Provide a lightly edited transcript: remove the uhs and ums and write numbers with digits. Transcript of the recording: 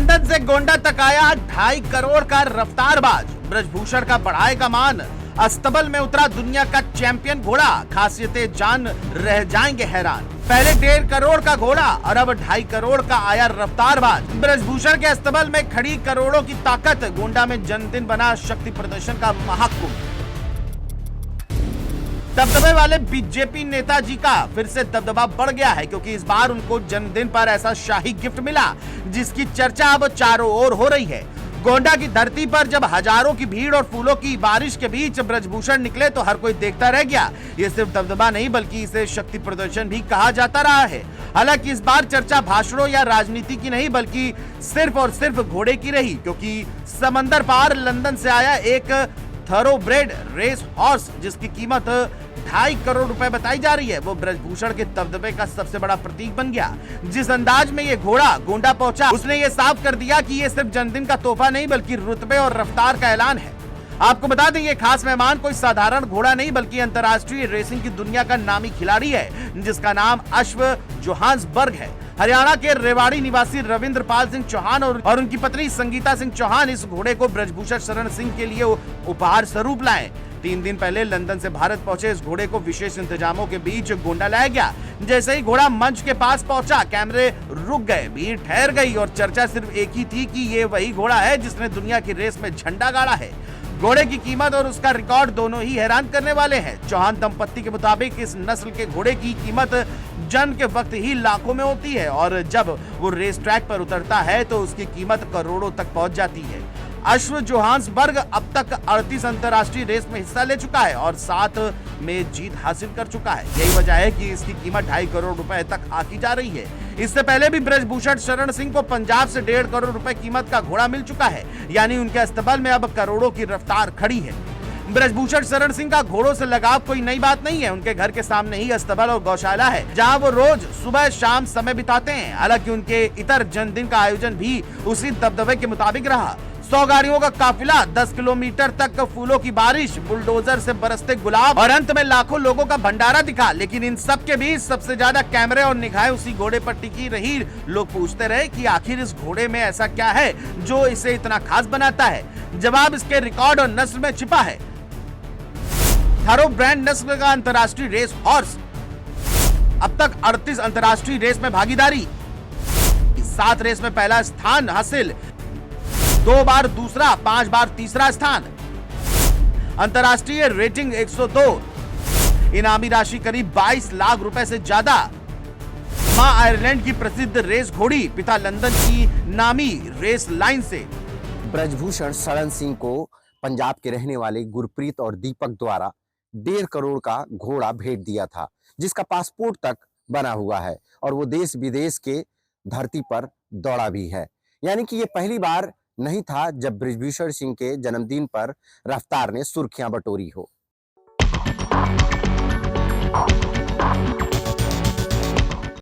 London से गोंडा तक आया 2.5 करोड़ का रफ्तारबाज। ब्रजभूषण का बढ़ाएगा मान। अस्तबल में उतरा दुनिया का चैंपियन घोड़ा। खासियतें जान रह जाएंगे हैरान। पहले 1.5 करोड़ का घोड़ा और अब 2.5 करोड़ का आया रफ्तारबाज। ब्रजभूषण के अस्तबल में खड़ी करोड़ों की ताकत। गोंडा में जन्मदिन बना शक्ति प्रदर्शन का महाकुंभ। दबदबे वाले बीजेपी नेताजी का फिर से दबदबा बढ़ गया है, क्योंकि इस बार उनको जन्मदिन पर ऐसा शाही गिफ्ट मिला जिसकी चर्चा अब चारों ओर हो रही है। गोंडा की धरती पर जब हजारों की भीड़ और फूलों की बारिश के बीच ब्रजभूषण निकले तो हर कोई देखता रह गया। ये सिर्फ दबदबा नहीं बल्कि इसे शक्ति प्रदर्शन भी कहा जाता रहा है। हालांकि इस बार चर्चा भाषणों या राजनीति की नहीं बल्कि सिर्फ और सिर्फ घोड़े की रही, क्योंकि समंदर पार लंदन से आया एक थरोब्रेड रेस हॉर्स जिसकी कीमत 2.5 करोड़ रुपए बताई जा रही है, वो ब्रजभूषण के दबदबे का सबसे बड़ा प्रतीक बन गया। जिस अंदाज में ये घोड़ा गोंडा पहुंचा उसने ये साफ कर दिया कि ये सिर्फ जन्मदिन का तोहफा नहीं बल्कि रुतबे और रफ्तार का ऐलान है। आपको बता दें ये खास मेहमान कोई साधारण घोड़ा नहीं बल्कि अंतर्राष्ट्रीय रेसिंग की दुनिया का नामी खिलाड़ी है जिसका नाम अश्व जोहान्सबर्ग है। हरियाणा के रेवाड़ी निवासी रविंद्र पाल सिंह चौहान और उनकी पत्नी संगीता सिंह चौहान इस घोड़े को ब्रजभूषण शरण सिंह के लिए उपहार स्वरूप लाए। 3 दिन पहले लंदन से भारत पहुंचे इस घोड़े को विशेष इंतजामों के बीच गोंडा लाया गया। जैसे ही घोड़ा मंच के पास पहुंचा कैमरे रुक गए, भीड़ ठहर गई और चर्चा सिर्फ एक ही थी कि ये वही घोड़ा है जिसने दुनिया की रेस में झंडा गाड़ा है। घोड़े की कीमत और उसका रिकॉर्ड दोनों ही हैरान करने वाले हैं। चौहान दंपत्ति के मुताबिक इस नस्ल के घोड़े की कीमत जन्म के वक्त ही लाखों में होती है और जब वो रेस ट्रैक पर उतरता है तो उसकी कीमत करोड़ों तक पहुंच जाती है। अश्व जोहान्सबर्ग अब तक 38 अंतर्राष्ट्रीय रेस में हिस्सा ले चुका है और 7 में जीत हासिल कर चुका है। यही वजह है कि इसकी कीमत 2.5 करोड़ रुपए तक आंकी जा रही है। इससे पहले भी ब्रजभूषण शरण सिंह को पंजाब से 1.5 करोड़ रुपए कीमत का घोड़ा मिल चुका है, यानी उनके अस्तबल में अब करोड़ों की रफ्तार खड़ी है। ब्रजभूषण शरण सिंह का घोड़ों से लगाव कोई नई बात नहीं है। उनके घर के सामने ही अस्तबल और गौशाला है जहां वो रोज सुबह शाम समय बिताते हैं। हालांकि उनके इतर जन्मदिन का आयोजन भी उसी दबदबे के मुताबिक रहा। 100 गाड़ियों का काफिला, 10 किलोमीटर तक फूलों की बारिश, बुलडोजर से बरसते गुलाब और अंत में लाखों लोगों का भंडारा दिखा। लेकिन इन सब के बीच सबसे ज्यादा कैमरे और निगाहें उसी घोड़े पर टिकी रही। लोग पूछते रहे कि आखिर इस घोड़े में ऐसा क्या है जो इसे इतना खास बनाता है। जवाब इसके रिकॉर्ड और नस्ल में छिपा है। थरोब्रेड नस्ल का अंतर्राष्ट्रीय रेस हॉर्स, अब तक 38 अंतर्राष्ट्रीय रेस में भागीदारी, 7 रेस में पहला स्थान हासिल, 2 बार दूसरा, 5 बार तीसरा स्थान, अंतर्राष्ट्रीय रेटिंग 102, इनामी राशि करीब 22 लाख रुपए से ज्यादा। मां आयरलैंड की प्रसिद्ध रेस घोड़ी, पिता लंदन की नामी रेस लाइन से। ब्रजभूषण शरण सिंह को पंजाब के रहने वाले गुरप्रीत और दीपक द्वारा 1.5 करोड़ का घोड़ा भेंट दिया था जिसका पासपोर्ट तक बना हुआ है और वो देश विदेश के धरती पर दौड़ा भी है। यानी कि ये पहली बार नहीं था जब ब्रजभूषण सिंह के जन्मदिन पर रफ्तार ने सुर्खियां बटोरी हो।